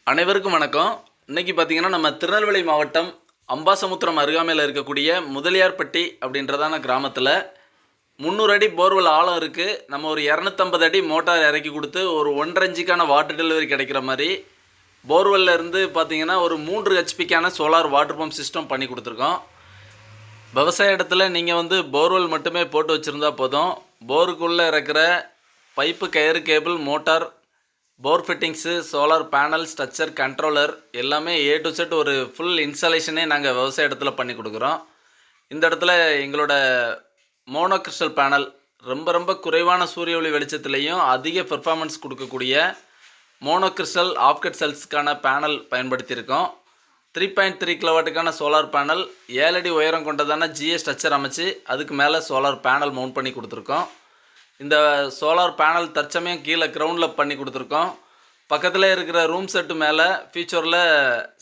அனைவருக்கும் வணக்கம். இன்னைக்கு பார்த்தீங்கன்னா நம்ம திருநெல்வேலி மாவட்டம் அம்பாசமுத்திரம் அருகாமையில் இருக்கக்கூடிய முதலியார்பட்டி அப்படின்றதான கிராமத்தில் 300 அடி போர்வெல் ஆழம் இருக்குது. நம்ம ஒரு 250 அடி மோட்டார் இறக்கி கொடுத்து ஒரு 1.5 இன்ச்சுக்கான வாட்டர் டெலிவரி கிடைக்கிற மாதிரி போர்வெல்ல இருந்து பார்த்தீங்கன்னா ஒரு 3 ஹெச்பிக்கான சோலார் வாட்டர் பம்ப் சிஸ்டம் பண்ணி கொடுத்துருக்கோம். விவசாய இடத்துல நீங்கள் போர்வெல் மட்டுமே போட்டு வச்சுருந்தா போதும். போருக்குள்ளே இருக்கிற பைப்பு, கயிறு, cable, motor, bore fittings, solar panel, structure, controller எல்லாமே ஏ டு செட் ஒரு ஃபுல் இன்ஸ்டாலேஷனே நாங்கள் விவசாய இடத்துல பண்ணி கொடுக்குறோம். இந்த இடத்துல எங்களோட மோனோ கிறிஸ்டல் பேனல் ரொம்ப குறைவான சூரிய ஒளி வெளிச்சத்துலேயும் அதிக பெர்ஃபார்மன்ஸ் கொடுக்கக்கூடிய mono crystal ஆஃப்கட் செல்ஸுக்கான panel பயன்படுத்தியிருக்கோம். 3.3 கிலோவாட்டுக்கான solar panel, 7 அடி உயரம் கொண்டதான ஜிஏ ஸ்ட்ரக்சர் அமைச்சு அதுக்கு மேலே சோலார் பேனல் மவுண்ட் பண்ணி கொடுத்துருக்கோம். இந்த சோலார் பேனல் தற்சமயம் கீழே கிரவுண்டில் பண்ணி கொடுத்துருக்கோம். பக்கத்தில் இருக்கிற ரூம் செட்டு மேலே ஃபியூச்சரில்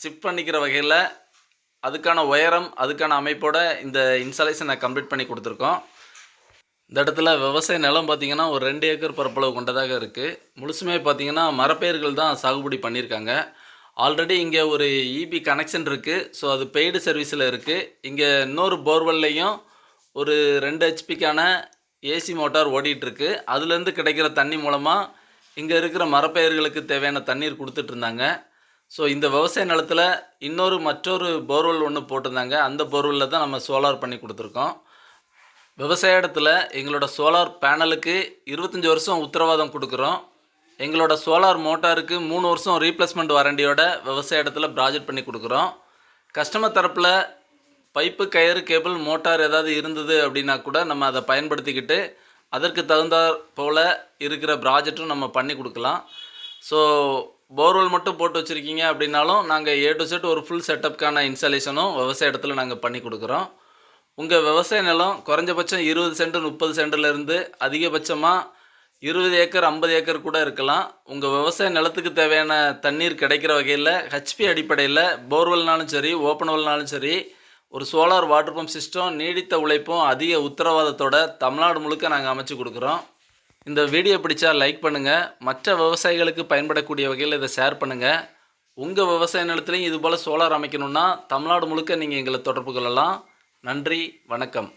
ஷிஃப்ட் பண்ணிக்கிற வகையில் அதுக்கான உயரம், அதுக்கான அமைப்போட இந்த இன்ஸ்டாலேஷனை கம்ப்ளீட் பண்ணி கொடுத்துருக்கோம். இந்த இடத்துல விவசாய நிலம் பார்த்திங்கன்னா ஒரு 2 ஏக்கர் பரப்பளவு கொண்டதாக இருக்குது. முழுசுமே பார்த்திங்கன்னா மரப்பயிர்கள் தான் சாகுபடி பண்ணியிருக்காங்க. ஆல்ரெடி இங்கே ஒரு இபி கனெக்ஷன் இருக்குது. ஸோ அது பெய்டு சர்வீஸில் இருக்குது. இங்கே இன்னொரு போர்வெல்லையும் ஒரு 2 ஹெச்பிக்கான ஏசி மோட்டார் ஓடிட்டுருக்கு. அதுலேருந்து கிடைக்கிற தண்ணி மூலமாக இங்கே இருக்கிற மரப்பயிர்களுக்கு தேவையான தண்ணீர் கொடுத்துட்ருந்தாங்க. ஸோ இந்த விவசாய நிலத்தில் மற்றொரு போர்வெல் ஒன்று போட்டிருந்தாங்க. அந்த போர்வெல்லில் தான் நம்ம சோலார் பண்ணி கொடுத்துருக்கோம். விவசாய இடத்துல எங்களோட சோலார் பேனலுக்கு 25 வருஷம் உத்தரவாதம் கொடுக்குறோம். எங்களோட சோலார் மோட்டாருக்கு 3 வருஷம் ரீப்ளேஸ்மெண்ட் வாரண்டியோட விவசாய இடத்துல ப்ராஜெக்ட் பண்ணி கொடுக்குறோம். கஸ்டமர் தரப்பில் பைப்பு, கயிறு, கேபிள், மோட்டார் ஏதாவது இருந்தது அப்படின்னா கூட நம்ம அதை பயன்படுத்திக்கிட்டு அதற்கு தகுந்தாற் போல் இருக்கிற ப்ராஜெக்டும் நம்ம பண்ணி கொடுக்கலாம். ஸோ போர்வெல் மட்டும் போட்டு வச்சுருக்கீங்க அப்படின்னாலும் நாங்கள் ஏ டு செட் ஒரு ஃபுல் செட்டப்க்கான இன்ஸ்டாலேஷனும் விவசாய இடத்துல நாங்கள் பண்ணி கொடுக்குறோம். உங்கள் விவசாய நிலம் குறைஞ்சபட்சம் 20 சென்ட் 30 சென்ட்லேருந்து அதிகபட்சமாக 20 ஏக்கர் 50 ஏக்கர் கூட இருக்கலாம். உங்கள் விவசாய நிலத்துக்கு தேவையான தண்ணீர் கிடைக்கிற வகையில் ஹெச்பி அடிப்படையில் போர்வெல்னாலும் சரி, ஓப்பன்வெல்னாலும் சரி, ஒரு சோலார் வாட்டர் பம்ப் சிஸ்டம் நீடித்த உழைப்பும் அதிக உத்தரவாதத்தோட தமிழ்நாடு முழுக்க நாங்கள் அமைச்சு கொடுக்குறோம். இந்த வீடியோ பிடிச்சா லைக் பண்ணுங்கள். மற்ற விவசாயிகளுக்கு பயன்படக்கூடிய வகையில் இதை ஷேர் பண்ணுங்கள். உங்கள் விவசாய நிலத்துலையும் இதுபோல் சோலார் அமைக்கணுன்னா தமிழ்நாடு முழுக்க நீங்கள் எங்களை தொடர்பு கொள்ளலாம். நன்றி, வணக்கம்.